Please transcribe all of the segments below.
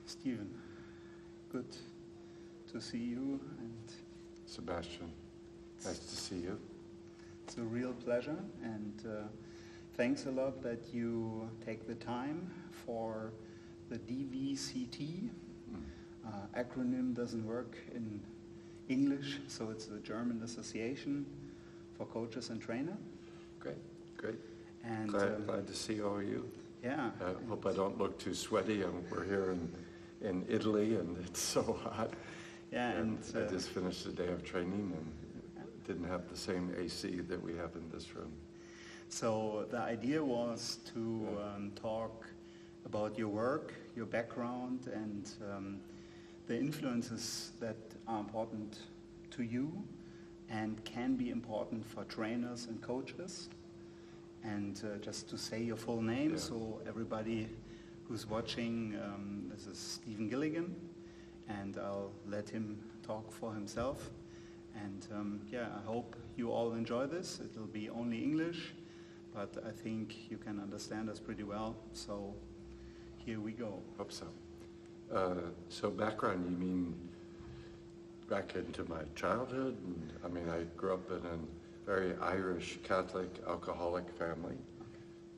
Stephen, good to see you. And Sebastian, nice to see you. it's a real pleasure, and thanks a lot that you take the time for the DVCT. Acronym doesn't work in English, so it's the German Association for Coaches and Trainer. Great, great. And glad to see all of you. Yeah. I hope I don't look too sweaty. We're here in Italy, and it's so hot. Yeah, and I just finished a day of training and didn't have the same AC that we have in this room. So the idea was to talk about your work, your background, and the influences that are important to you and can be important for trainers and coaches. And just to say your full name, so everybody who's watching, this is Stephen Gilligan, and I'll let him talk for himself. And I hope you all enjoy this. It'll be only English, but I think you can understand us pretty well. So here we go. Hope so. So background, you mean back into my childhood? And, I grew up in a very Irish Catholic alcoholic family,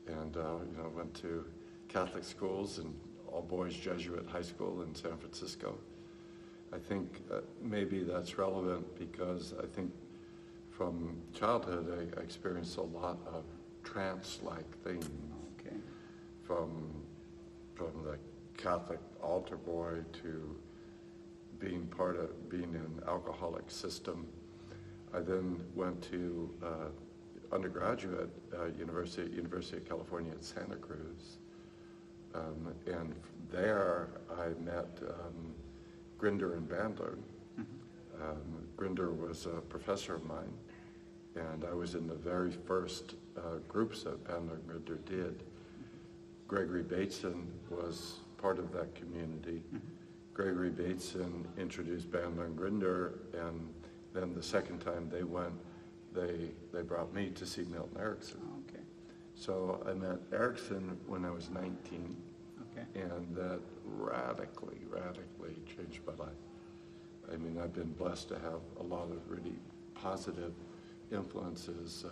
and went to Catholic schools and all boys Jesuit high school in San Francisco. I think maybe that's relevant because I think from childhood I experienced a lot of trance-like things. Okay. From the Catholic altar boy to being in an alcoholic system. I then went to undergraduate University of California at Santa Cruz, and there I met Grinder and Bandler. Grinder was a professor of mine, and I was in the very first groups that Bandler and Grinder did. Gregory Bateson was part of that community. Gregory Bateson introduced Bandler and Grinder, and then the second time they went, they brought me to see Milton Erickson. Oh, okay. So I met Erickson when I was 19, Okay. and that radically changed my life. I've been blessed to have a lot of really positive influences.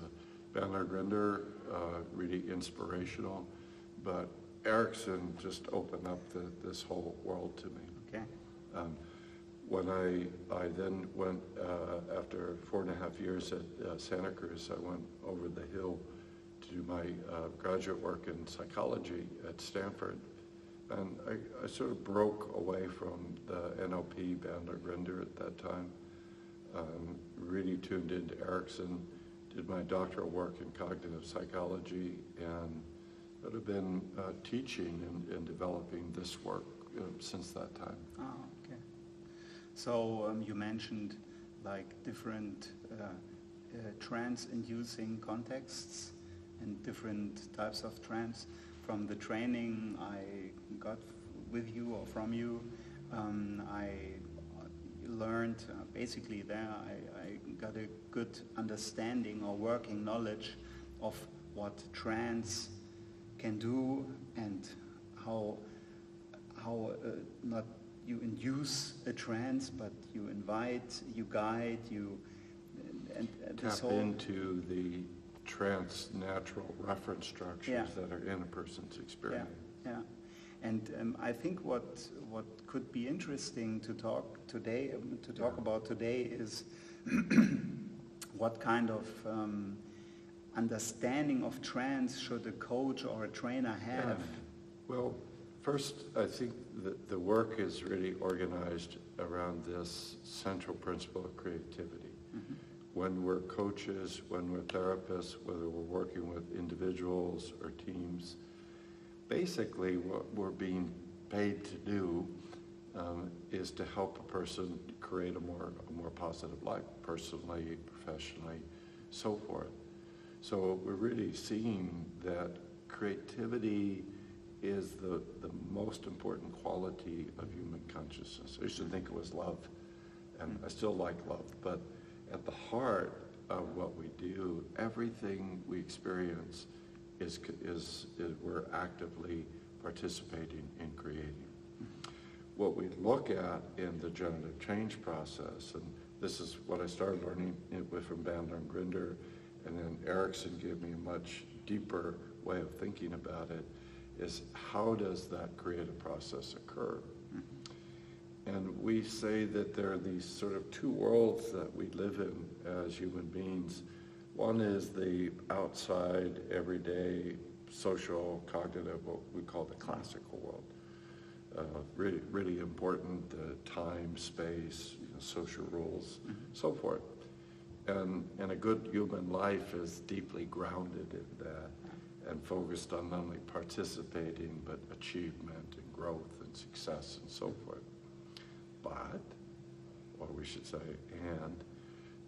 Bandler Grinder, really inspirational, but Erickson just opened up this whole world to me. Okay. When I then went, after 4.5 years at Santa Cruz, I went over the hill to do my graduate work in psychology at Stanford. And I sort of broke away from the NLP Bandler Grinder at that time, really tuned into Erickson, did my doctoral work in cognitive psychology, and I've been teaching and developing this work since that time. Oh, okay. So you mentioned like different trance-inducing contexts and different types of trance. From the training I got with you or from you, I learned basically there I got a good understanding or working knowledge of what trance can do and how not you induce a trance, but you invite, you guide, and this Tap whole into the trance natural reference structures that are in a person's experience. Yeah. And I think what could be interesting to talk about today is what kind of understanding of trance should a coach or a trainer have? Yeah. Well, first, I think that the work is really organized around this central principle of creativity. When we're coaches, when we're therapists, whether we're working with individuals or teams, basically what we're being paid to do is to help a person create a more positive life, personally, professionally, so forth. So we're really seeing that creativity is the most important quality of human consciousness. I used to think it was love, and I still like love, but at the heart of what we do, everything we experience is we're actively participating in creating. what we look at in the generative change process, and this is what I started learning with from Bandler and Grinder, and then Erickson gave me a much deeper way of thinking about it, is how does that creative process occur? And we say that there are these sort of two worlds that we live in as human beings. One is the outside, everyday, social, cognitive, what we call the classical world. Really, really important, time, space, social rules, so forth. And a good human life is deeply grounded in that and focused on not only participating, but achievement and growth and success and so forth. But, or we should say, and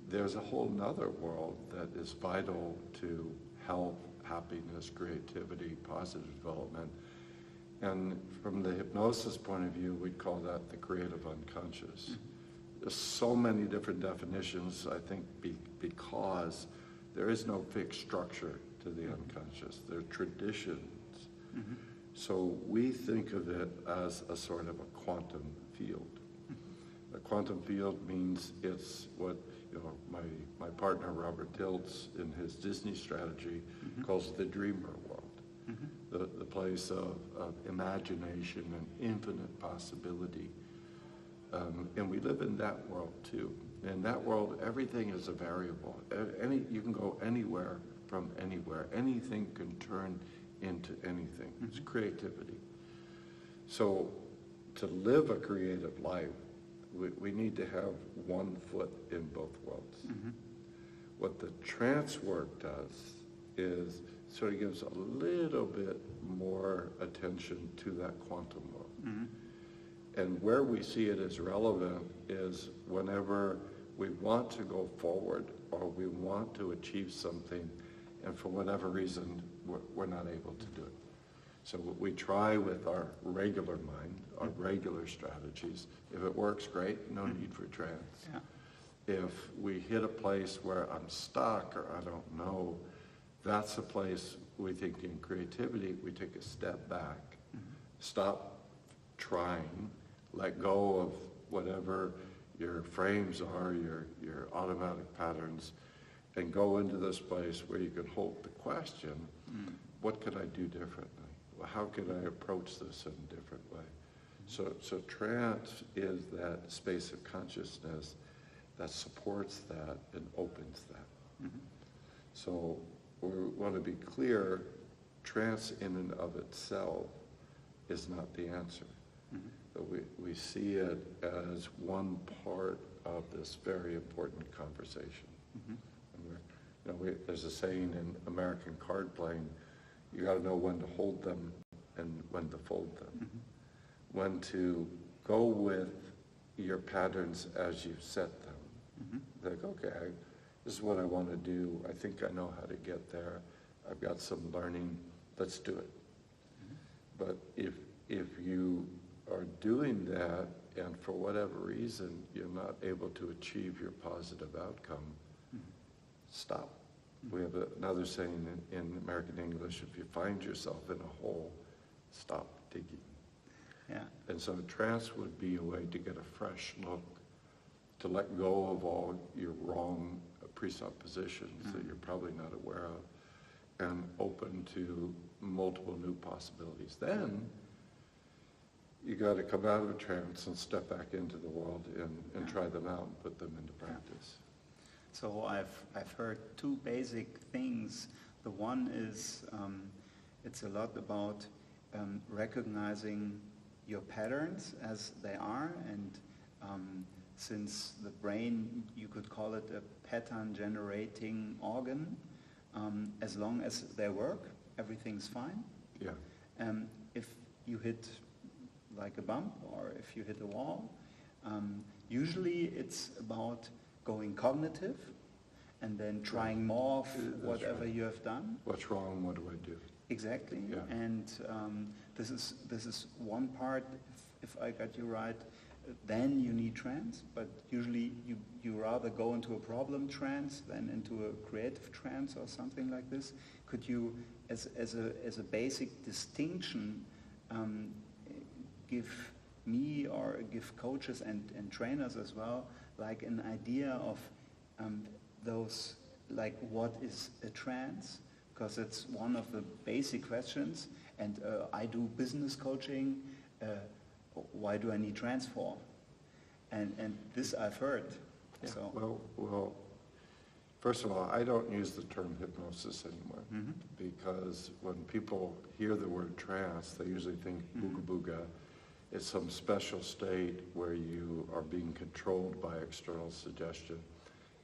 there's a whole nother world that is vital to health, happiness, creativity, positive development. And from the hypnosis point of view, we'd call that the creative unconscious. There's so many different definitions, I think, because there is no fixed structure to the unconscious. There are traditions. So we think of it as a sort of a quantum field. A quantum field means it's what my partner Robert Dilts in his Disney strategy calls the dreamer world. The place of imagination and infinite possibility. And we live in that world too. In that world, everything is a variable. You can go anywhere from anywhere. Anything can turn into anything. It's creativity. So to live a creative life, we need to have one foot in both worlds. What the trance work does is sort of gives a little bit more attention to that quantum world. And where we see it as relevant is whenever we want to go forward or we want to achieve something, and for whatever reason, we're not able to do it. So we try with our regular mind, our regular strategies. If it works, great, no need for trance. If we hit a place where I'm stuck or I don't know, that's a place we think in creativity, we take a step back, stop trying, let go of whatever your frames are, your automatic patterns, and go into this place where you can hold the question, what could I do differently? How could I approach this in a different way? So trance is that space of consciousness that supports that and opens that. So we want to be clear, trance in and of itself is not the answer. But we see it as one part of this very important conversation. And there's a saying in American card playing, you got to know when to hold them and when to fold them. When to go with your patterns as you set them. Like, okay, this is what I want to do. I think I know how to get there. I've got some learning. Let's do it. But if you are doing that and for whatever reason you're not able to achieve your positive outcome, stop. We have another saying in American English, if you find yourself in a hole, stop digging. And so trance would be a way to get a fresh look, to let go of all your wrong presuppositions that you're probably not aware of, and open to multiple new possibilities. Then you got to come out of a trance and step back into the world and try them out and put them into practice. So I've heard two basic things. The one is it's a lot about recognizing your patterns as they are, and since the brain, you could call it a pattern generating organ, as long as they work, everything's fine. If you hit like a bump or if you hit a wall, usually it's about going cognitive and then trying more of whatever you have done. What's wrong? What do I do? Exactly. And this is one part, if I got you right. Then you need trance, but usually you rather go into a problem trance than into a creative trance or something like this. Could you, as a basic distinction, give me or give coaches and trainers as well, like an idea of those, like what is a trance? Because it's one of the basic questions, and I do business coaching, why do I need trance for? And this I've heard. Yeah. So. Well, first of all, I don't use the term hypnosis anymore, because when people hear the word trance, they usually think booga booga. It's some special state where you are being controlled by external suggestion.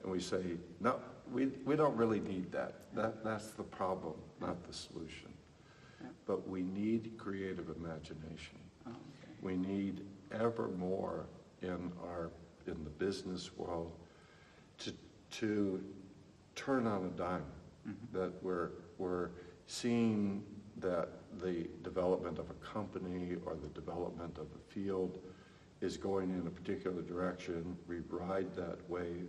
And we say, no, we don't really need that. That's the problem, not the solution. Yeah. But we need creative imagination. Oh, okay. We need ever more in the business world to turn on a dime. That we're seeing that the development of a company or the development of a field is going in a particular direction. We ride that wave,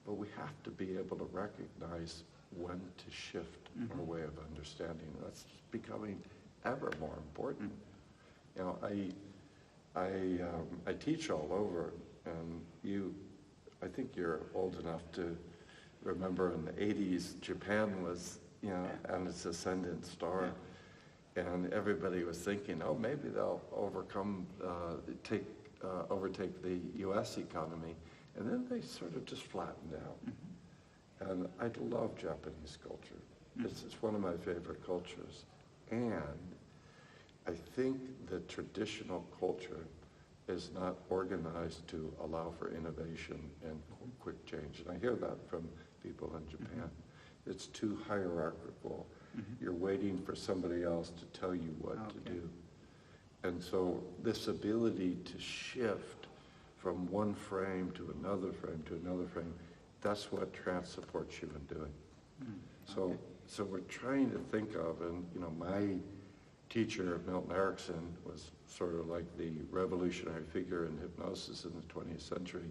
but we have to be able to recognize when to shift our way of understanding. That's becoming ever more important. You know, I teach all over, and I think you're old enough to remember in the 80s, Japan was, on its ascendant star, and everybody was thinking, oh, maybe they'll overtake the U.S. economy, and then they sort of just flattened out. And I love Japanese culture. It's one of my favorite cultures. And I think the traditional culture is not organized to allow for innovation and quick change. And I hear that from people in Japan. It's too hierarchical. You're waiting for somebody else to tell you what to do. And so this ability to shift from one frame to another frame to another frame, that's what trance supports you in doing. So we're trying to think of, and my teacher, Milton Erickson, was sort of like the revolutionary figure in hypnosis in the 20th century.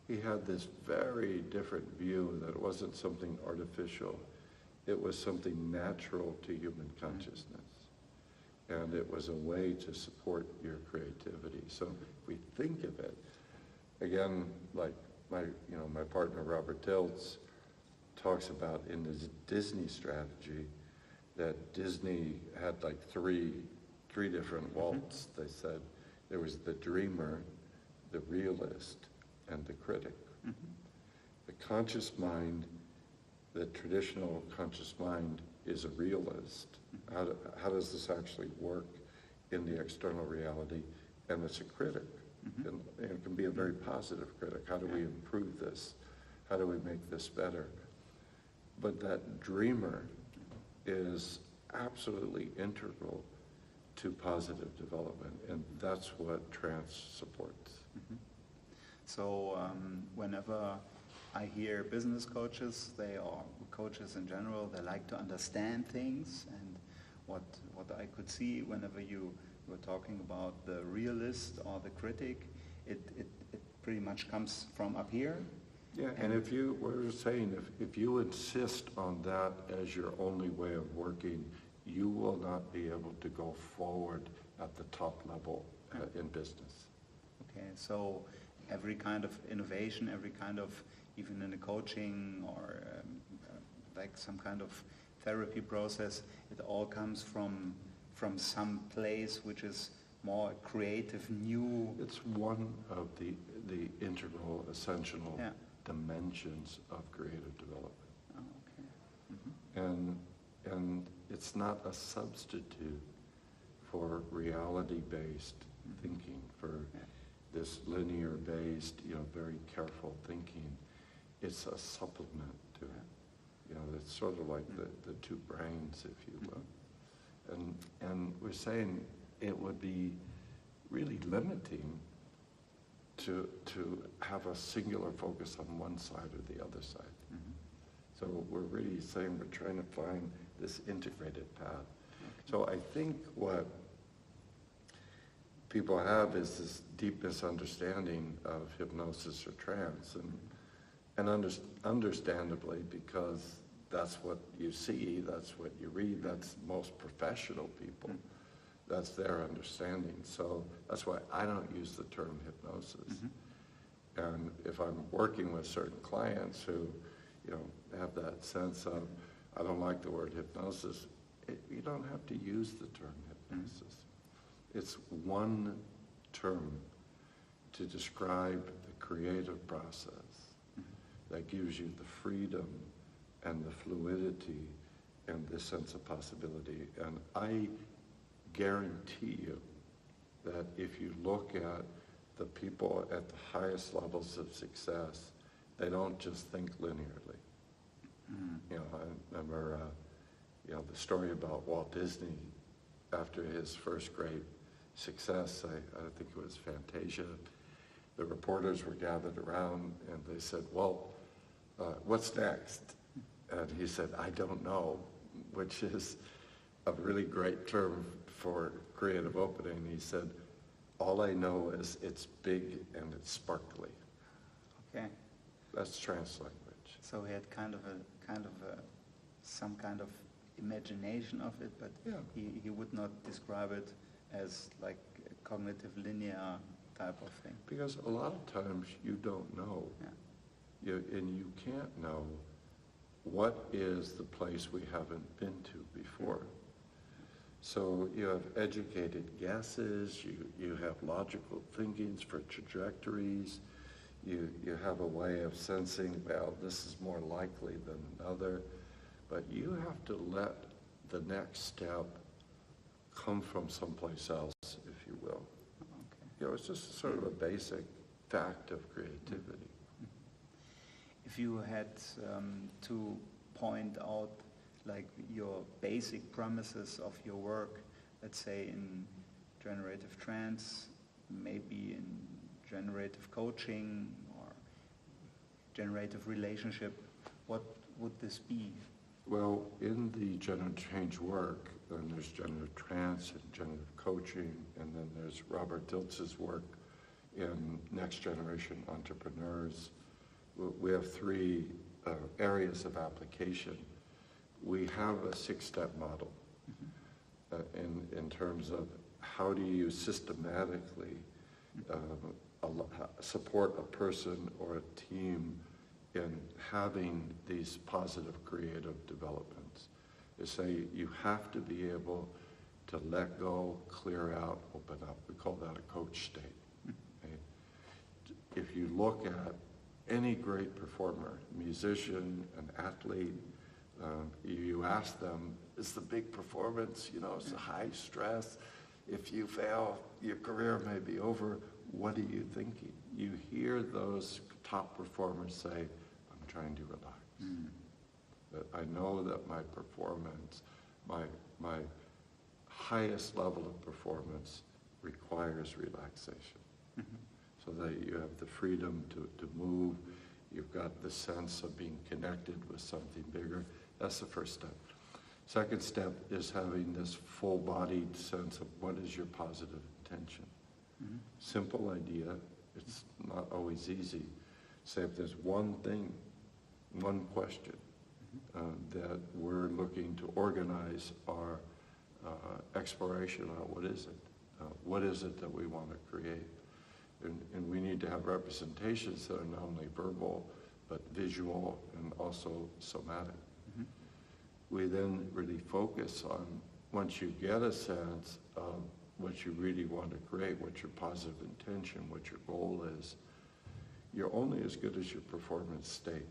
He had this very different view that it wasn't something artificial. It was something natural to human consciousness. And it was a way to support your creativity. So if we think of it, again, like my partner Robert Dilts talks about in his Disney strategy, that Disney had like three different waltz. They said there was the dreamer, the realist, and the critic. The conscious mind, the traditional conscious mind, is a realist. How does this actually work in the external reality? And it's a critic. And it can be a very positive critic. How do we improve this? How do we make this better? But that dreamer is absolutely integral to positive development, and that's what trance supports. So whenever I hear business coaches, or coaches in general, they like to understand things, and what I could see whenever you were talking about the realist or the critic, it pretty much comes from up here. Yeah, and if you insist on that as your only way of working, you will not be able to go forward at the top level in business. Okay, so every kind of innovation, every kind of, even in a coaching or like some kind of therapy process, it all comes from some place which is more creative, new. It's one of the integral, essential dimensions of creative development. Oh, okay. And it's not a substitute for reality-based thinking, for this linear-based, very careful thinking. It's a supplement to it. It's sort of like the two brains, if you will. And we're saying it would be really limiting to have a singular focus on one side or the other side. So we're really saying we're trying to find this integrated path. So I think what people have is this deep misunderstanding of hypnosis or trance, and understandably, because that's what you see, that's what you read, that's most professional people. That's their understanding. So that's why I don't use the term hypnosis. And if I'm working with certain clients who, have that sense of, I don't like the word hypnosis, you don't have to use the term hypnosis. It's one term to describe the creative process that gives you the freedom and the fluidity and the sense of possibility. And I guarantee you that if you look at the people at the highest levels of success, they don't just think linearly. I remember, the story about Walt Disney after his first great success, I think it was Fantasia. The reporters were gathered around and they said, well, what's next? And he said, I don't know, which is a really great term for creative opening. He said, all I know is it's big and it's sparkly. Okay. That's trance language. So he had some kind of imagination of it, but Yeah. he would not describe it as like a cognitive linear type of thing. Because a lot of times you don't know. Yeah. And you can't know what is the place we haven't been to before. So you have educated guesses, you have logical thinkings for trajectories, you have a way of sensing, well, this is more likely than another, but you have to let the next step come from someplace else, if you will. Okay. It's just sort of a basic fact of creativity. If you had to point out like your basic premises of your work, let's say in generative trance, maybe in generative coaching or generative relationship, what would this be? Well, in the generative change work, then there's generative trance and generative coaching, and then there's Robert Diltz's work in next generation entrepreneurs. We have three areas of application. We have a 6-step model in terms of how do you systematically support a person or a team in having these positive creative developments. They say you have to be able to let go, clear out, open up. We call that a coach state. Okay? If you look at any great performer, musician, an athlete, you ask them, is the big performance, it's a high stress. If you fail, your career may be over. What are you thinking? You hear those top performers say, I'm trying to relax. That I know that my performance, my highest level of performance requires relaxation. So that you have the freedom to move, you've got the sense of being connected with something bigger. That's the first step. Second step is having this full-bodied sense of what is your positive intention. Simple idea, it's not always easy. Say if there's one thing, one question that we're looking to organize our exploration on, what is it? What is it that we want to create? And we need to have representations that are not only verbal, but visual and also somatic. We then really focus on, once you get a sense of what you really want to create, what your positive intention, what your goal is, you're only as good as your performance state.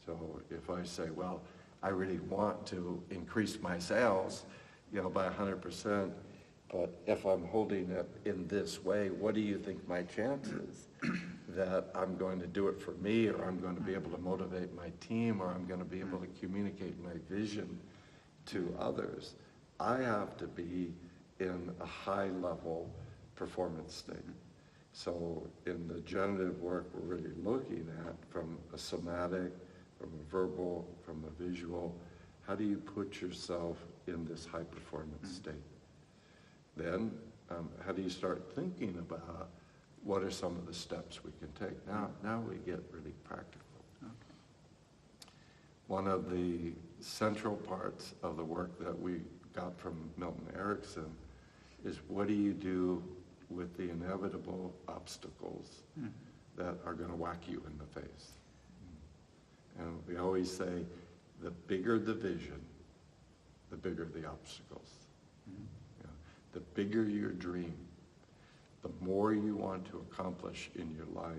So if I say, well, I really want to increase my sales, by 100%, but if I'm holding it in this way, what do you think my chances that I'm going to do it for me, or I'm going to be able to motivate my team, or I'm going to be able to communicate my vision to others? I have to be in a high-level performance state. So in the generative work, we're really looking at from a somatic, from a verbal, from a visual, how do you put yourself in this high-performance state? Then, how do you start thinking about what are some of the steps we can take? Now we get really practical. One of the central parts of the work that we got from Milton Erickson is what do you do with the inevitable obstacles that are going to whack you in the face? And we always say, the bigger the vision, the bigger the obstacles. You know, the bigger your dream, the more you want to accomplish in your life,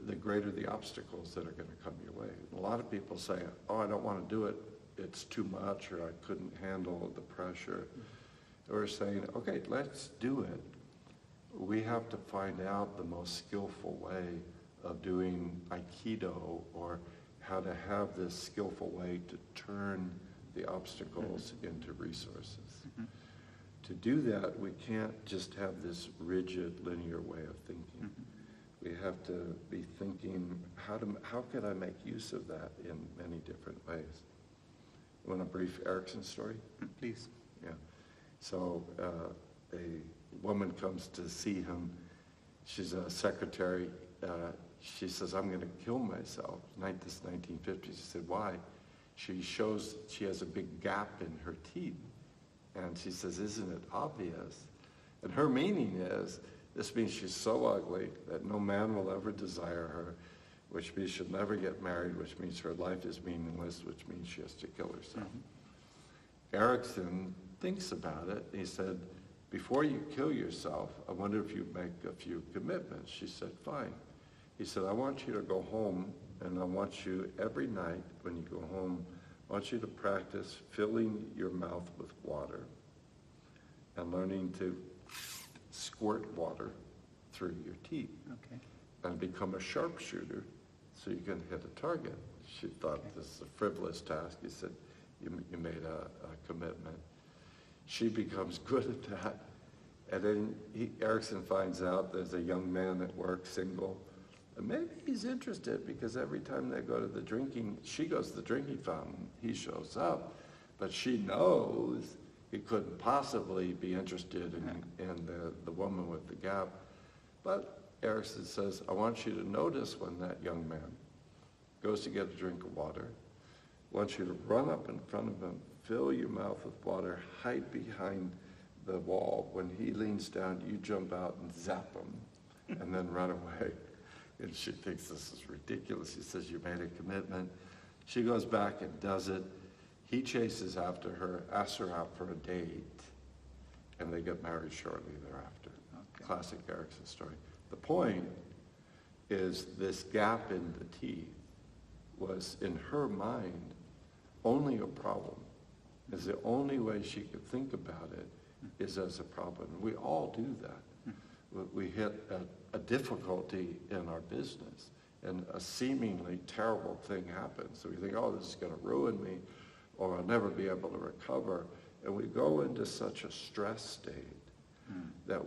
the greater the obstacles that are going to come your way. And a lot of people say, oh, I don't want to do it, it's too much, or I couldn't handle the pressure. We're saying, okay, let's do it. We have to find out the most skillful way of doing Aikido, or how to have this skillful way to turn the obstacles into resources. To do that, we can't just have this rigid, linear way of thinking. We have to be thinking, how can I make use of that in many different ways? You want a brief Erickson story? Please. Yeah. So a woman comes to see him. She's a secretary. She says, I'm going to kill myself. This 1950s. She said, why? She shows she has a big gap in her teeth. And she says, isn't it obvious? And her meaning is, this means she's so ugly that no man will ever desire her, which means she'll never get married, which means her life is meaningless, which means she has to kill herself. Erickson thinks about it. He said, before you kill yourself, I wonder if you'd make a few commitments. She said, fine. He said, I want you to go home, and I want you every night when you go home, I want you to practice filling your mouth with water and learning to squirt water through your teeth. Okay. And become a sharpshooter so you can hit a target. She thought this is a frivolous task. He said, you made a commitment. She becomes good at that. And then Erickson finds out there's a young man at work, single. And maybe he's interested because every time they go to the drinking, she goes to the drinking fountain, he shows up. But she knows he couldn't possibly be interested in the woman with the gap. But Erickson says, I want you to notice when that young man goes to get a drink of water, I want you to run up in front of him, fill your mouth with water, hide behind the wall. When he leans down, you jump out and zap him, and then run away. And she thinks this is ridiculous. He says, you made a commitment. She goes back and does it. He chases after her, asks her out for a date, and they get married shortly thereafter. Okay. Classic Erickson story. The point is this gap in the teeth was, in her mind, only a problem. Is the only way she could think about it is as a problem. We all do that. We hit a difficulty in our business, and a seemingly terrible thing happens. So we think, oh, this is going to ruin me, or I'll never be able to recover. And we go into such a stress state that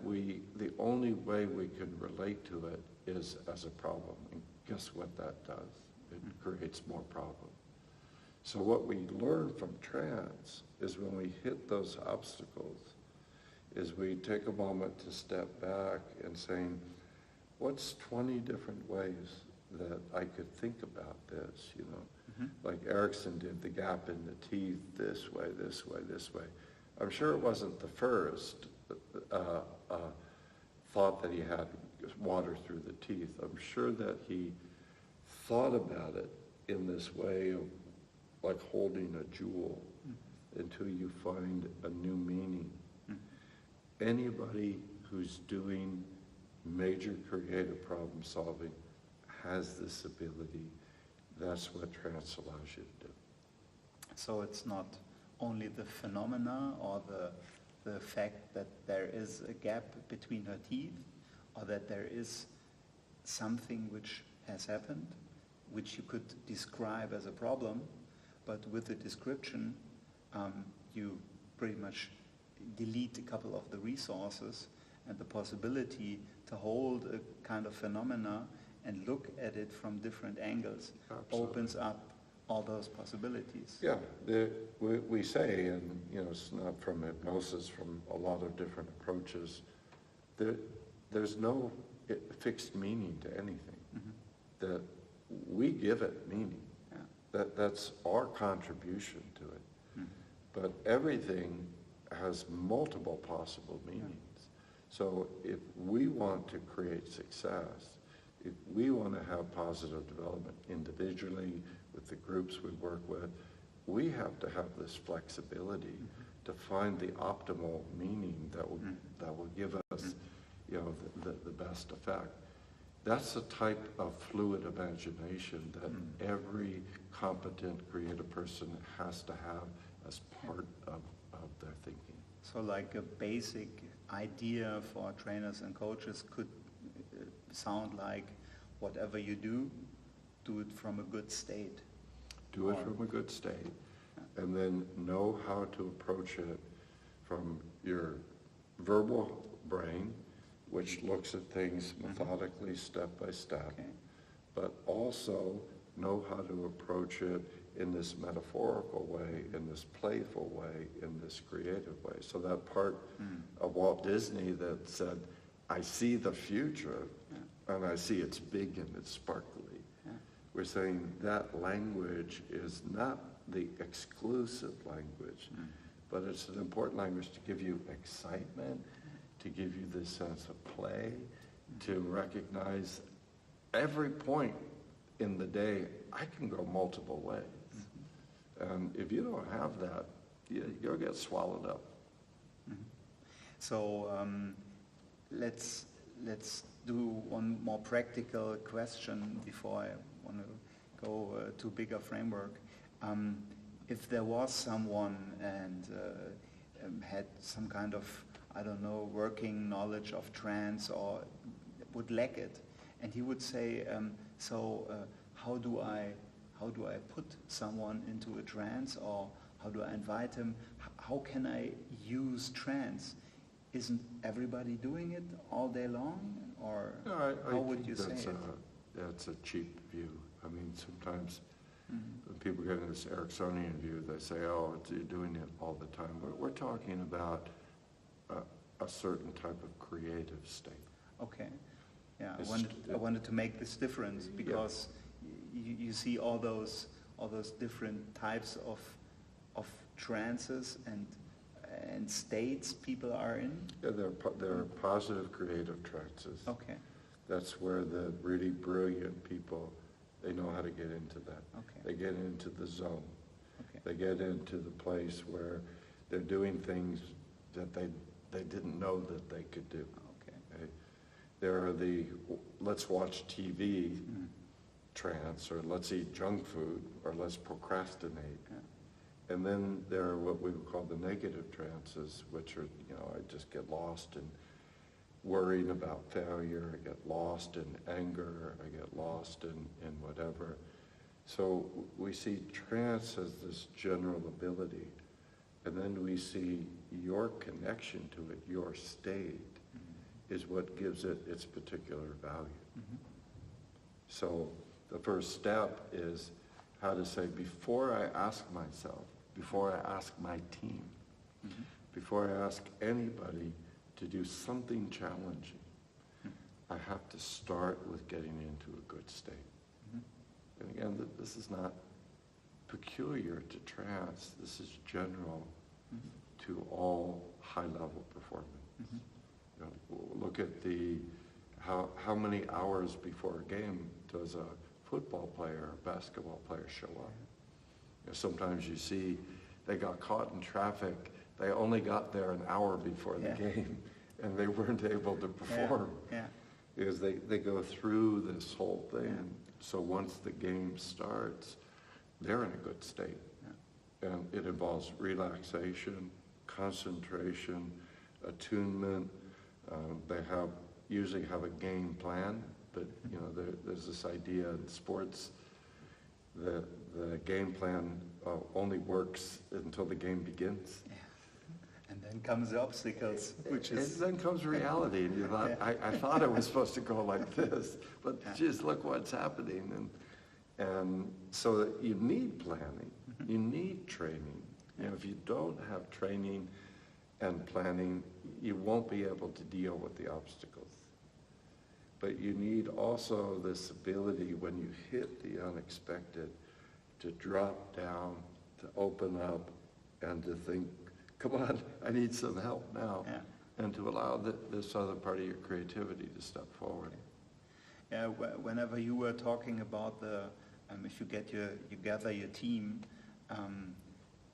the only way we can relate to it is as a problem. And guess what that does? It creates more problems. So what we learn from trance is when we hit those obstacles, is we take a moment to step back and saying, what's 20 different ways that I could think about this, you know? Like Erickson did, the gap in the teeth, this way, this way, this way. I'm sure it wasn't the first thought that he had, water through the teeth. I'm sure that he thought about it in this way of like holding a jewel until you find a new meaning. Anybody who's doing major creative problem solving has this ability. That's what trance allows you to do. So it's not only the phenomena or the fact that there is a gap between her teeth, or that there is something which has happened, which you could describe as a problem, but with the description, you pretty much delete a couple of the resources, and the possibility to hold a kind of phenomena and look at it from different angles opens up all those possibilities. Yeah, we say, and you know, it's not from hypnosis, from a lot of different approaches, there's no fixed meaning to anything. That we give it meaning. That's our contribution to it. But everything has multiple possible meanings. So if we want to create success, if we want to have positive development individually with the groups we work with, we have to have this flexibility to find the optimal meaning that will give us, the best effect. That's the type of fluid imagination that every competent creative person has to have as part of their thinking. So like a basic idea for trainers and coaches could sound like, whatever you do it from a good state. Do it from a good state, and then know how to approach it from your verbal brain, which looks at things methodically, step by step, but also know how to approach it in this metaphorical way, in this playful way, in this creative way. So that part of Walt Disney that said, I see the future, and I see it's big and it's sparkly. We're saying that language is not the exclusive language, but it's an important language to give you excitement, to give you this sense of play, to recognize every point in the day, I can go multiple ways. And if you don't have that, you'll get swallowed up. So let's do one more practical question before I want to go to bigger framework. If there was someone and had some kind of, I don't know, working knowledge of trance or would lack it, and he would say, how do I put someone into a trance, or how do I invite him? How can I use trance? Isn't everybody doing it all day long? Or no, how would you say it? That's a cheap view. I mean, sometimes when people get in this Ericksonian view, they say, oh, you're doing it all the time. We're talking about a certain type of creative state. Okay. Yeah, I wanted to make this difference because you see all those different types of trances and states people are in. Yeah, there are positive creative trances. Okay. That's where the really brilliant people, they know how to get into that. Okay. They get into the zone. Okay. They get into the place where they're doing things that they didn't know that they could do. Okay. There are the let's watch TV trance, or let's eat junk food, or let's procrastinate. Yeah. And then there are what we would call the negative trances, which are, I just get lost in worrying about failure, I get lost in anger, I get lost in whatever. So we see trance as this general ability, and then we see your connection to it, your state, is what gives it its particular value. So the first step is how to say, before I ask myself, before I ask my team, before I ask anybody to do something challenging, I have to start with getting into a good state. And again, this is not peculiar to trance, this is general to all high-level performance. Look at how many hours before a game does a football player or basketball player show up? Sometimes you see they got caught in traffic, they only got there an hour before the game, and they weren't able to perform because they go through this whole thing. So once the game starts, they're in a good state. And it involves relaxation, concentration, attunement. They usually have a game plan, but there's this idea in sports that the game plan only works until the game begins. And then comes the obstacles, which is... then comes reality, and you thought, I thought it was supposed to go like this, but just look what's happening. And so that you need planning, you need training. If you don't have training and planning, you won't be able to deal with the obstacles. But you need also this ability, when you hit the unexpected, to drop down, to open up, and to think come on, I need some help now. Yeah. And to allow this other part of your creativity to step forward. Yeah, whenever you were talking about if you gather your team,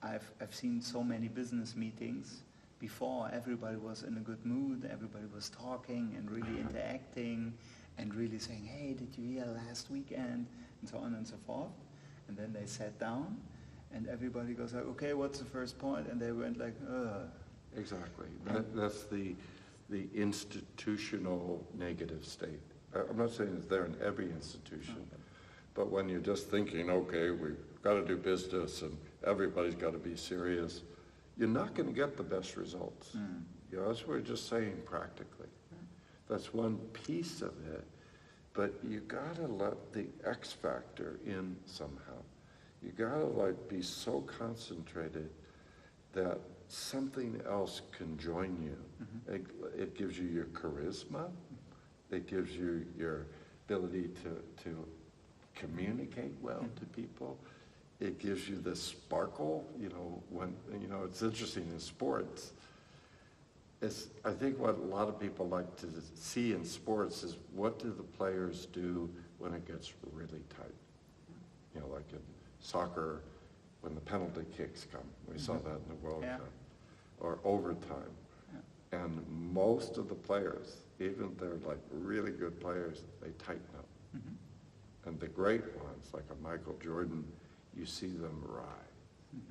I've seen so many business meetings. Before, everybody was in a good mood, everybody was talking and really interacting and really saying, hey, did you hear last weekend? And so on and so forth. And then they sat down and everybody goes like, okay, what's the first point? And they went like, ugh. Exactly. That's the institutional negative state. I'm not saying it's there in every institution, but when you're just thinking, okay, we've got to do business and everybody's got to be serious, you're not going to get the best results. You know, that's what we're just saying practically. That's one piece of it, but you got to let the X factor in somehow. You got to be so concentrated that something else can join you. It gives you your charisma. It gives you your ability to communicate well to people. It gives you this sparkle, when, it's interesting in sports. I think what a lot of people like to see in sports is what do the players do when it gets really tight? Like in soccer, when the penalty kicks come. We saw that in the World Cup. Or overtime. And most of the players, even they're really good players, they tighten up. And the great ones, like a Michael Jordan, you see them rise.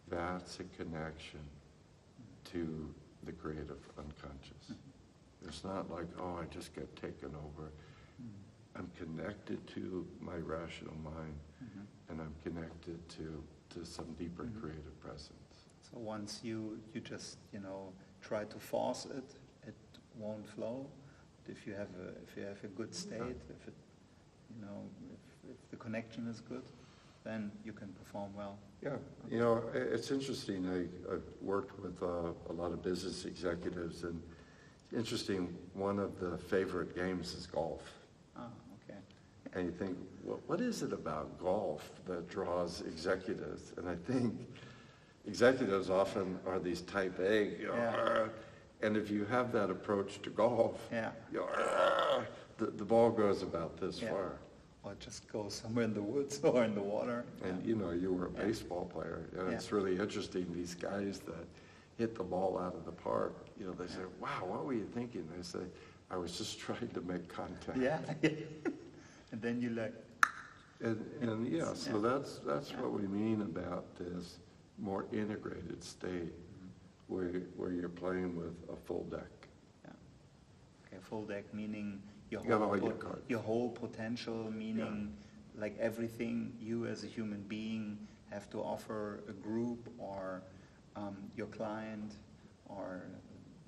That's a connection to the creative unconscious. It's not like, oh, I just get taken over. I'm connected to my rational mind, and I'm connected to some deeper creative presence. So once you just try to force it, it won't flow. But if you have a good state, if the connection is good, then you can perform well. Yeah, it's interesting. I've worked with a lot of business executives, and it's interesting. One of the favorite games is golf. Ah, okay. And you think, well, what is it about golf that draws executives? And I think executives often are these type A, and if you have that approach to golf, the ball goes about this far. Or just go somewhere in the woods or in the water. And you were a baseball player. It's really interesting, these guys that hit the ball out of the park, they say, wow, what were you thinking? They say, I was just trying to make contact. Yeah. And then you so that's what we mean about this more integrated state where you're playing with a full deck. Yeah. Okay, full deck meaning your whole potential, meaning like everything you as a human being have to offer a group or your client or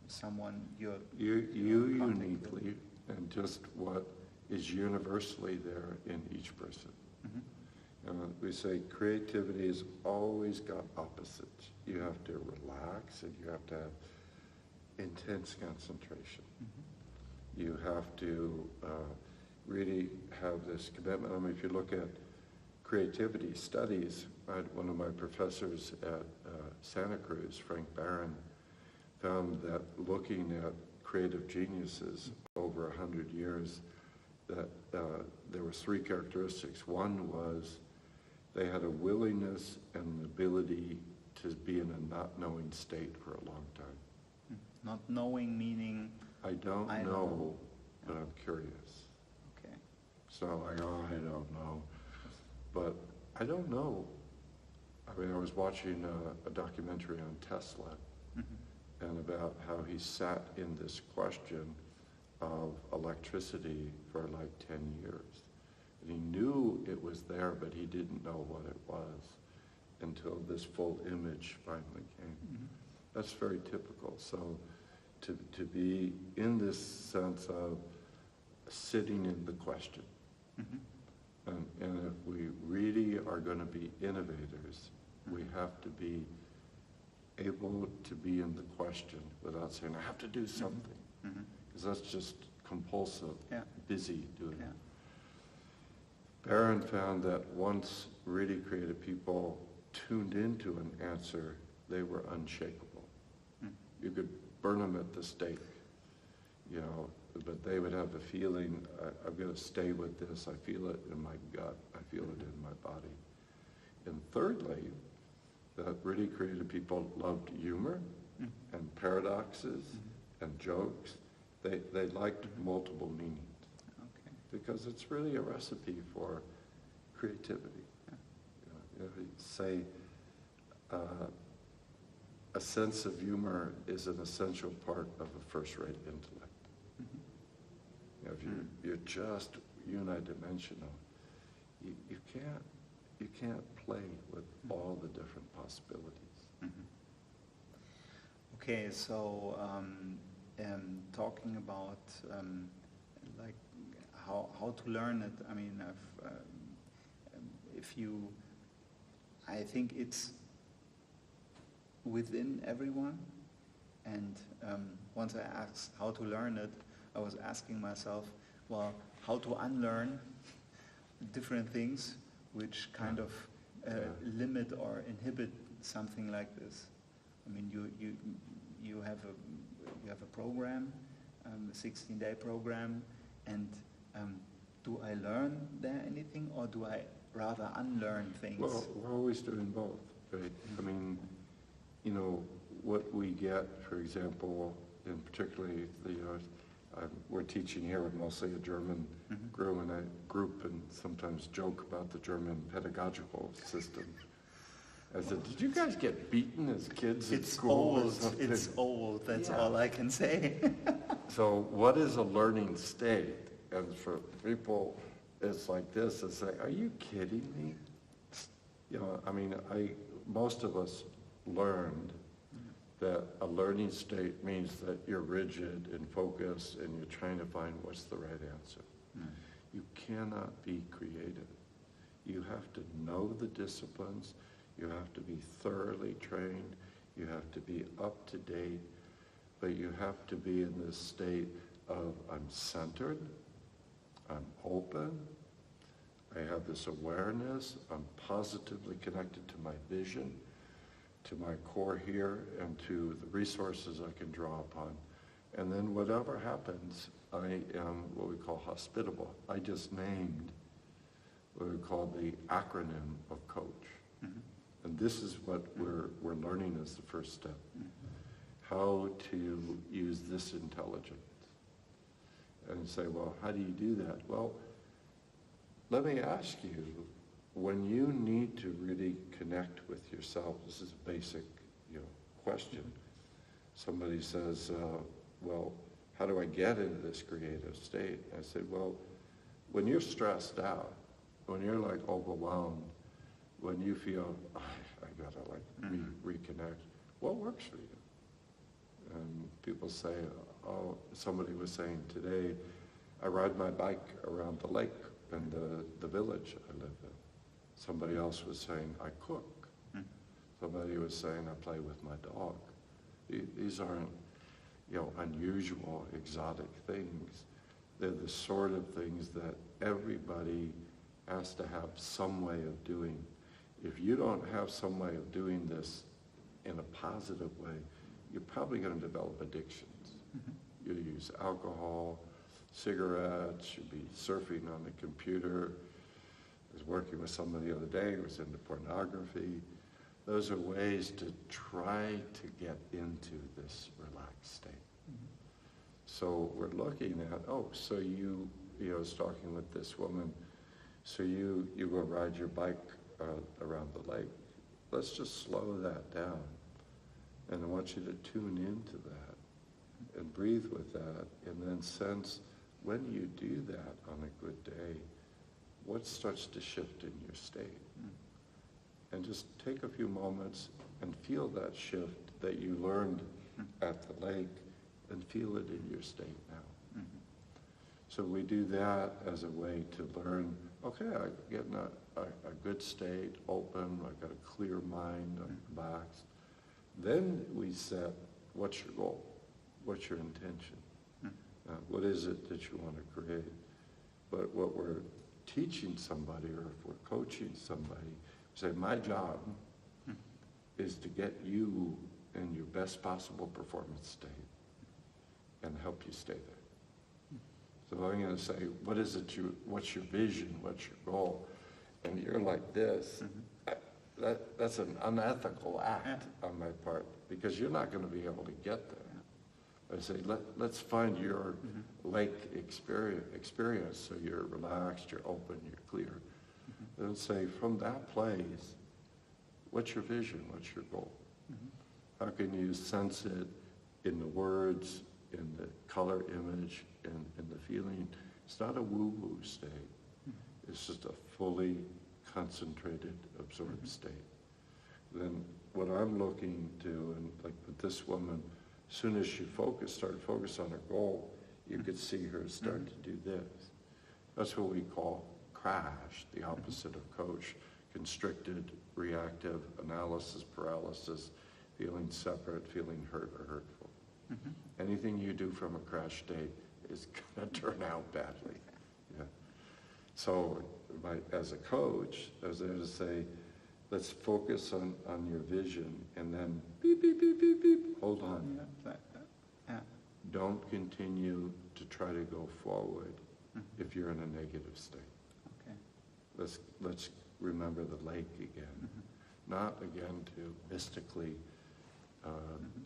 someone you uniquely and just what is universally there in each person. We say creativity has always got opposites. You have to relax and you have to have intense concentration. You have to really have this commitment. I mean, if you look at creativity studies, one of my professors at Santa Cruz, Frank Barron, found that looking at creative geniuses over 100 years, that there were three characteristics. One was they had a willingness and an ability to be in a not knowing state for a long time. Not knowing meaning? I don't know, but I'm curious. Okay. It's not like, oh, I don't know. But I don't know. I mean, I was watching a documentary on Tesla and about how he sat in this question of electricity for like 10 years. And he knew it was there, but he didn't know what it was until this full image finally came. That's very typical. So to be in this sense of sitting in the question. And if we really are going to be innovators, we have to be able to be in the question without saying, I have to do something. Because that's just compulsive, busy doing it. Barron found that once really creative people tuned into an answer they were unshakable. You could burn them at the stake, you know, but they would have a feeling, I'm going to stay with this. I feel it in my gut. I feel it in my body. And thirdly, that really creative people loved humor and paradoxes and jokes. They liked multiple meanings because it's really a recipe for creativity. You know, say a sense of humor is an essential part of a first-rate intellect. You know, if you're just unidimensional, you can't play with all the different possibilities. Okay, so talking about like how to learn it. I mean, I think it's within everyone. And once I asked how to learn it, I was asking myself, well, how to unlearn different things which kind of limit or inhibit something like this. I mean, you have a program, a 16-day program, and do I learn there anything, or do I rather unlearn things? Well, we're always doing both, right? I mean, you know, what we get, for example, in particularly we're teaching here with mostly a German group, and sometimes joke about the German pedagogical system. I said, did you guys get beaten as kids at school? It's old, that's all I can say. So what is a learning state? And for people, it's like this, it's like, are you kidding me? You know, I mean, most of us learned that a learning state means that you're rigid and focused and you're trying to find what's the right answer. You cannot be creative. You have to know the disciplines. You have to be thoroughly trained. You have to be up to date. But you have to be in this state of I'm centered, I'm open, I have this awareness, I'm positively connected to my vision, to my core here, and to the resources I can draw upon. And then whatever happens, I am what we call hospitable. I just named what we call the acronym of coach. And this is what we're learning as the first step. How to use this intelligence. And say, well, how do you do that? Well, let me ask you, when you need to really connect with yourself, this is a basic, question. Somebody says, well, how do I get into this creative state? I said, well, when you're stressed out, when you're like overwhelmed, when you feel, I gotta reconnect, what works for you? And people say, oh, somebody was saying today, I ride my bike around the lake in the village I live in. Somebody else was saying, I cook. Somebody was saying, I play with my dog. These aren't, unusual, exotic things. They're the sort of things that everybody has to have some way of doing. If you don't have some way of doing this in a positive way, you're probably going to develop addictions. You'll use alcohol, cigarettes, you'll be surfing on the computer. I was working with somebody the other day who was into pornography. Those are ways to try to get into this relaxed state. So we're looking at, so you was talking with this woman, so you go ride your bike around the lake. Let's just slow that down. And I want you to tune into that and breathe with that, and then sense when you do that on a good day, what starts to shift in your state. And just take a few moments and feel that shift that you learned at the lake, and feel it in your state now. So we do that as a way to learn, okay, I get in a good state, open, I've got a clear mind, I'm relaxed. Then we set, what's your goal? What's your intention? What is it that you want to create? But what we're teaching somebody, or if we're coaching somebody, we say, my job is to get you in your best possible performance state and help you stay there. So I'm going to say, what's your vision, what's your goal? And you're like this. That's an unethical act on my part, because you're not going to be able to get there. I say, let's find your lake experience, so you're relaxed, you're open, you're clear. Then say, from that place, what's your vision, what's your goal? How can you sense it in the words, in the color image, in the feeling? It's not a woo-woo state. It's just a fully concentrated, absorbed state. Then what I'm looking to, and like with this woman, as soon as she started focus on her goal, you could see her start to do this. That's what we call crash, the opposite of coach. Constricted, reactive, analysis, paralysis, feeling separate, feeling hurt or hurtful. Anything you do from a crash state is going to turn out badly. Yeah. So as a coach, I was there to say, let's focus on your vision, and then beep, beep, beep, beep, beep, hold on. Don't continue to try to go forward if you're in a negative state. Okay. Let's remember the lake again. Not again to mystically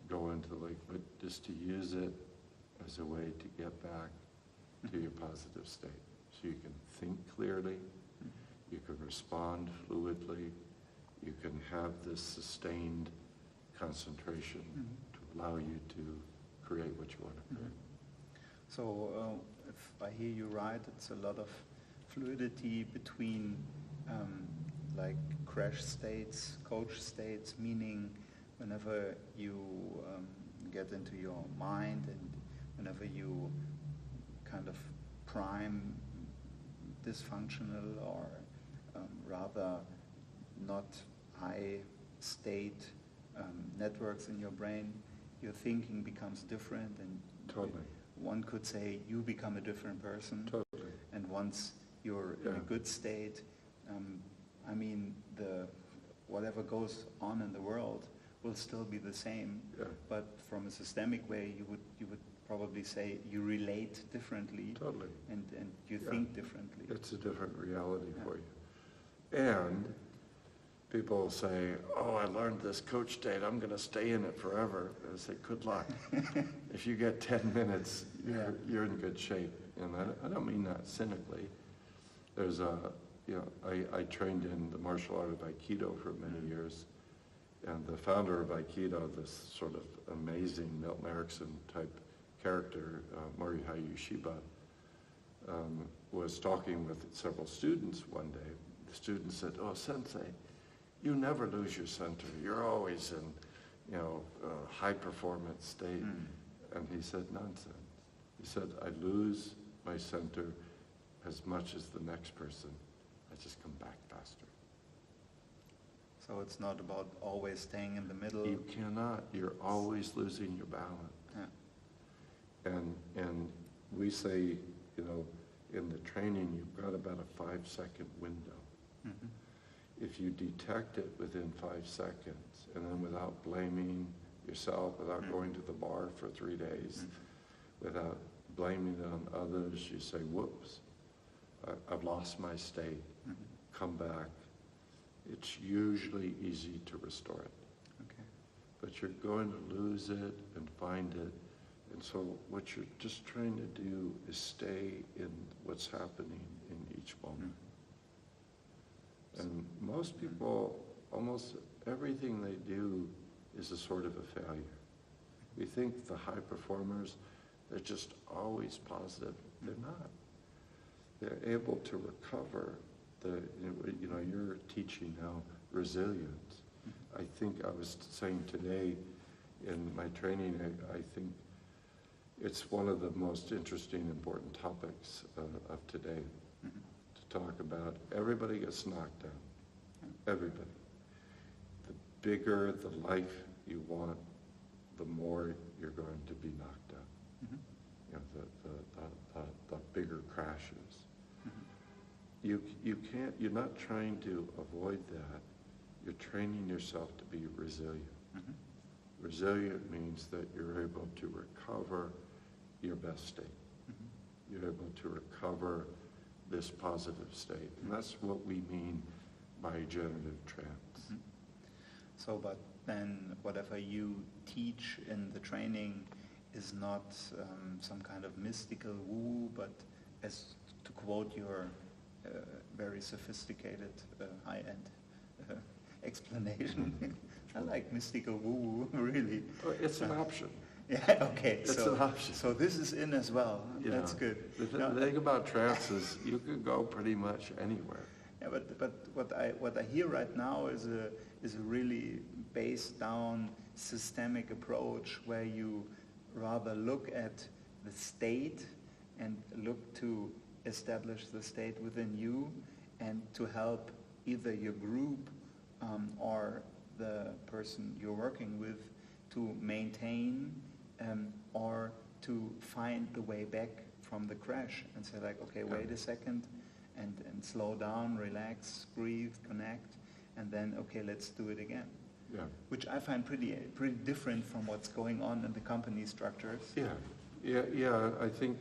go into the lake, but just to use it as a way to get back to your positive state. So you can think clearly, you can respond fluidly, you can have this sustained concentration to allow you to create what you want to create. So if I hear you right, it's a lot of fluidity between like crash states, coach states, meaning whenever you get into your mind and whenever you kind of prime dysfunctional or rather not high state networks in your brain, your thinking becomes different, and totally. One could say you become a different person. Totally. And once you're in a good state, I mean, whatever goes on in the world will still be the same. Yeah. But from a systemic way, you would probably say you relate differently. Totally. And you think differently. It's a different reality for you. And people say, oh, I learned this coach state, I'm going to stay in it forever. I say, good luck. If you get 10 minutes, you're in good shape. And I don't mean that cynically. There's I trained in the martial art of Aikido for many years. And the founder of Aikido, this sort of amazing Milton Erickson type character, Morihei Shiba, was talking with several students one day. The student said, oh, sensei, you never lose your center. You're always in, high performance state. And he said, nonsense. He said, I lose my center as much as the next person. I just come back faster. So it's not about always staying in the middle. You cannot. You're always losing your balance. Yeah. And we say, in the training, you've got about a 5-second window. If you detect it within 5 seconds, and then without blaming yourself, without going to the bar for 3 days, without blaming it on others, you say, whoops, I've lost my state, come back. It's usually easy to restore it. Okay. But you're going to lose it and find it. And so what you're just trying to do is stay in what's happening in each moment. And most people, almost everything they do is a sort of a failure. We think the high performers, they're just always positive. They're not. They're able to recover you're teaching now resilience. I think I was saying today in my training, I think it's one of the most interesting, important topics of today to talk about. Everybody gets knocked down. Everybody. The bigger the life you want, the more you're going to be knocked down. The bigger crashes. You can't, you're not trying to avoid that. you're training yourself to be resilient. Mm-hmm. Resilient means that you're able to recover your best state. Mm-hmm. You're able to recover this positive state. And that's what we mean by generative trance. Mm-hmm. So, but then whatever you teach in the training is not some kind of mystical woo, but as to quote your very sophisticated, high-end explanation, I like mystical woo, really. It's an option. Yeah, okay. It's an option. So this is in as well. Yeah. That's good. The thing about trance is you can go pretty much anywhere. Yeah, but what I hear right now is a really based down systemic approach where you rather look at the state and look to establish the state within you and to help either your group or the person you're working with to maintain or to find the way back from the crash and say like, okay, wait a second, and slow down, relax, breathe, connect, and then, okay, let's do it again. Yeah. Which I find pretty different from what's going on in the company structures. Yeah. I think,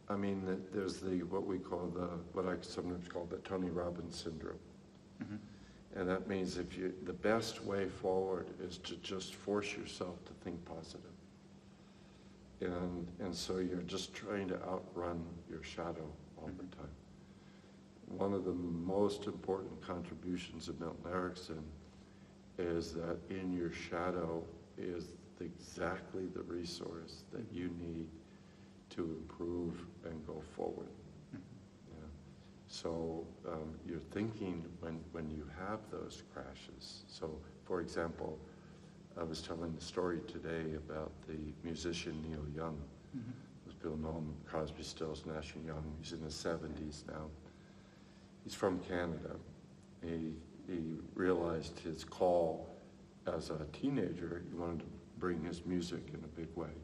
I mean, there's what we call what I sometimes call the Tony Robbins syndrome. Mm-hmm. And that means the best way forward is to just force yourself to think positive. And so you're just trying to outrun your shadow all the time. One of the most important contributions of Milton Erickson is that in your shadow is exactly the resource that you need to improve and go forward. Yeah. So you're thinking when you have those crashes. So for example, I was telling the story today about the musician Neil Young. Mm-hmm. Who's Bill Nolan, Crosby, Stills, Nash & Young. He's in his 70s now. He's from Canada. He realized his call as a teenager. He wanted to bring his music in a big way.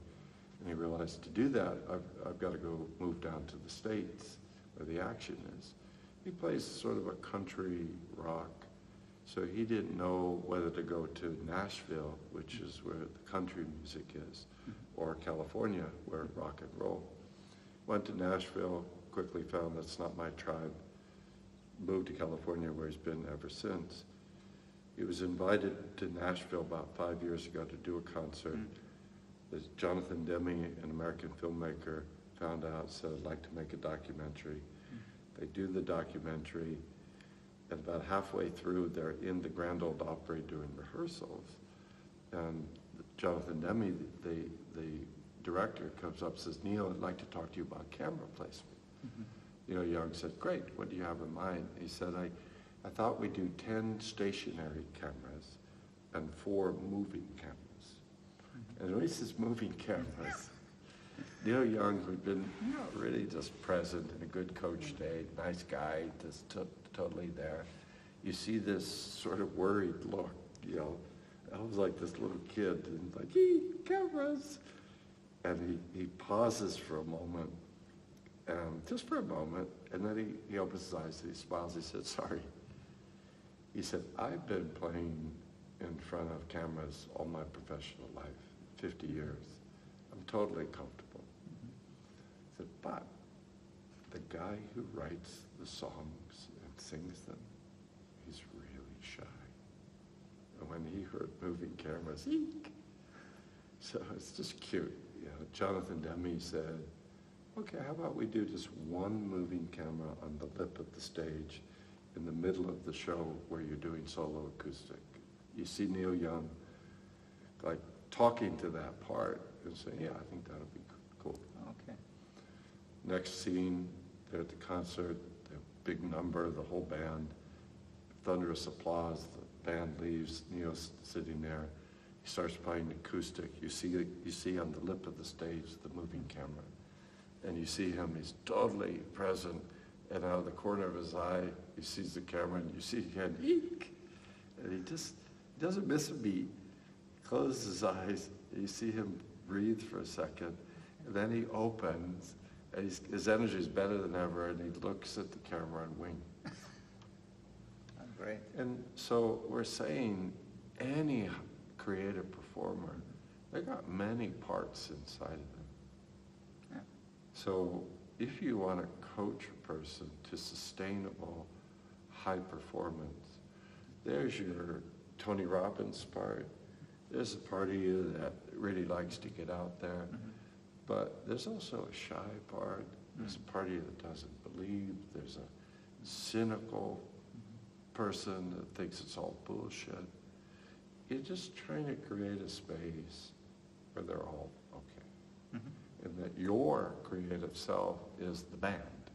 And he realized to do that, I've got to go move down to the States where the action is. He plays sort of a country rock. So he didn't know whether to go to Nashville, which is where the country music is, or California, where rock and roll. Went to Nashville, quickly found that's not my tribe. Moved to California, where he's been ever since. He was invited to Nashville about 5 years ago to do a concert. There's Jonathan Demme, an American filmmaker, found out, said, I'd like to make a documentary. They do the documentary, and about halfway through, they're in the Grand Ole Opry doing rehearsals. And Jonathan Demme, the director, comes up and says, Neil, I'd like to talk to you about camera placement. Neil Young said, great, what do you have in mind? He said, I thought we'd do 10 stationary cameras and 4 moving cameras. And when he says moving cameras, Neil Young, who'd been really just present in a good coach state, nice guy, just totally there. You see this sort of worried look, I was like this little kid, and like, cameras. And he pauses for a moment, just for a moment, and then he opens his eyes and he smiles. He said, sorry. He said, I've been playing in front of cameras all my professional life, 50 years. I'm totally comfortable. He said, but the guy who writes the songs and sings them, he's really shy. And when he heard moving cameras, eek! So it's just cute. Jonathan Demme said, okay, how about we do just one moving camera on the lip of the stage in the middle of the show where you're doing solo acoustic. You see Neil Young like talking to that part and saying, yeah, I think that'll be cool. Okay. Next scene, they're at the concert, the big number, the whole band, thunderous applause, the band leaves, Neil's sitting there. He starts playing acoustic. You see on the lip of the stage the moving camera. And you see him, he's totally present, and out of the corner of his eye, he sees the camera, and you see again, eek! And he just doesn't miss a beat. He closes his eyes, and you see him breathe for a second, and then he opens, and his energy is better than ever, and he looks at the camera and winks. Great. And so we're saying any creative performer, they got many parts inside of them. Yeah. So if you want to coach a person to sustainable high performance, there's your Tony Robbins part. There's a part of you that really likes to get out there. Mm-hmm. But there's also a shy part. There's a part of you that doesn't believe. There's a cynical person that thinks it's all bullshit. You're just trying to create a space where they're all okay. Mm-hmm. And that your creative self is the band,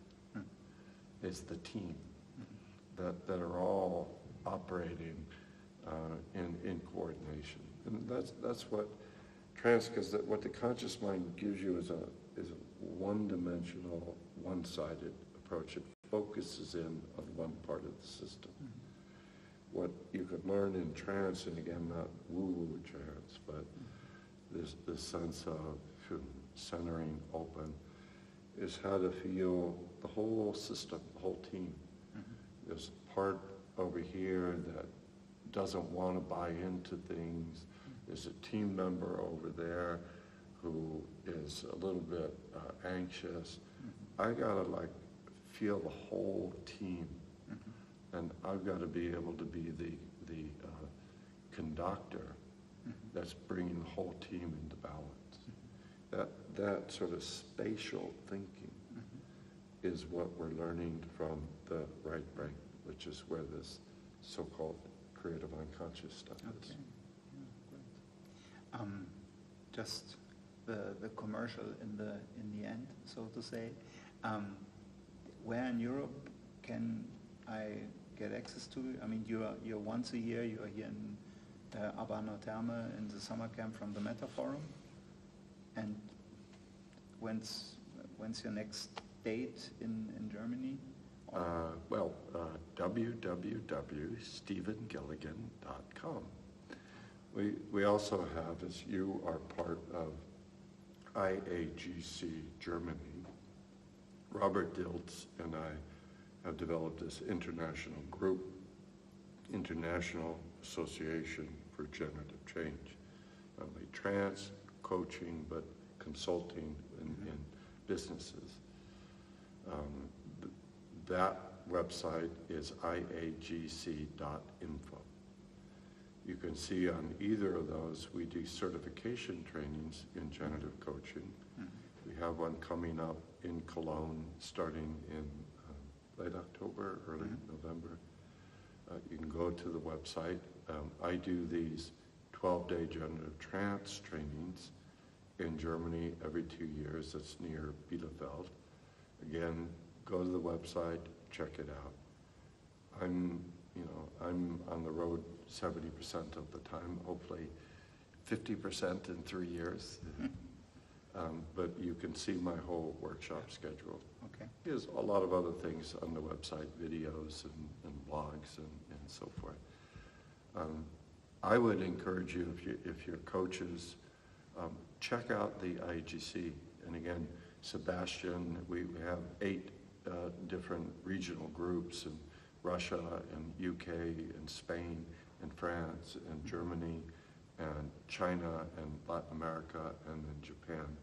is the team, that are all operating in coordination. And that's what trance, because what the conscious mind gives you is a one-dimensional, one-sided approach. It focuses in on one part of the system. What you could learn in trance, and again, not woo-woo trance, but this sense of centering, open, is how to feel the whole system, the whole team. There's a part over here that doesn't want to buy into things. There's a team member over there who is a little bit anxious. I gotta feel the whole team, and I've got to be able to be the conductor that's bringing the whole team into balance. That sort of spatial thinking is what we're learning from the right brain, which is where this so-called creative unconscious stuff is. Okay. Yeah, great. Just the commercial in the end, so to say. Where in Europe can I get access to? I mean, you're once a year. You are here in Abano Terme in the summer camp from the Metaforum. And when's your next date in Germany? www.stephengilligan.com. We also have, as you are part of IAGC Germany, Robert Diltz and I have developed this international group, International Association for Generative Change. Not only trance, coaching, but consulting in businesses. That website is iagc.info. You can see on either of those, we do certification trainings in generative coaching. We have one coming up in Cologne starting in late October, early November. You can go to the website. I do these 12-day generative trance trainings in Germany every 2 years. It's near Bielefeld. Again, go to the website, check it out. I'm on the road 70% of the time, hopefully 50% in 3 years. But you can see my whole workshop schedule. Okay. There's a lot of other things on the website, videos and blogs and so forth. I would encourage you, if you're coaches, check out the IAGC. And again, Sebastian, we have 8 different regional groups in Russia and UK and Spain and France and Germany and China and Latin America and then Japan.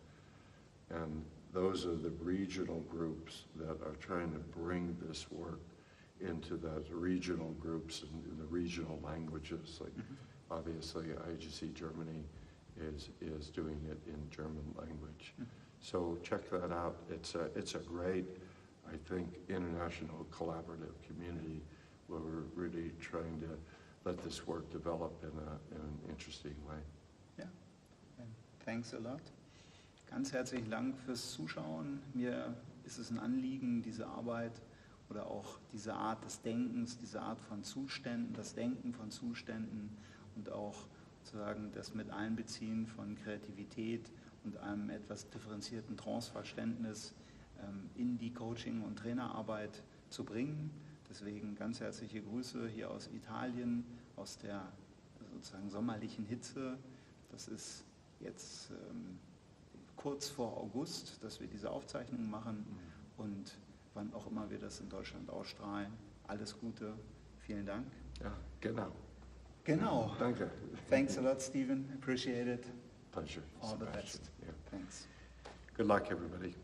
And those are the regional groups that are trying to bring this work into those regional groups and in the regional languages. Like obviously IAGC Germany is doing it in German language. So check that out. It's a great, I think, international collaborative community where we're really trying to let this work develop in an interesting way. Yeah, thanks a lot. Ganz herzlichen Dank fürs Zuschauen. Mir ist es ein Anliegen, diese Arbeit oder auch diese Art des Denkens, diese Art von Zuständen, das Denken von Zuständen und auch sozusagen das mit Einbeziehen von Kreativität und einem etwas differenzierten Trance-Verständnis in die Coaching- und Trainerarbeit zu bringen. Deswegen ganz herzliche Grüße hier aus Italien, aus der sozusagen sommerlichen Hitze. Das ist jetzt kurz vor August, dass wir diese Aufzeichnungen machen und wann auch immer wir das in Deutschland ausstrahlen. Alles Gute, Vielen Dank. Ja, genau. Genau. Danke. Thanks a lot, Stephen. Appreciate it. Pleasure. All the Sebastian. best. Yeah. Thanks. Good luck, everybody.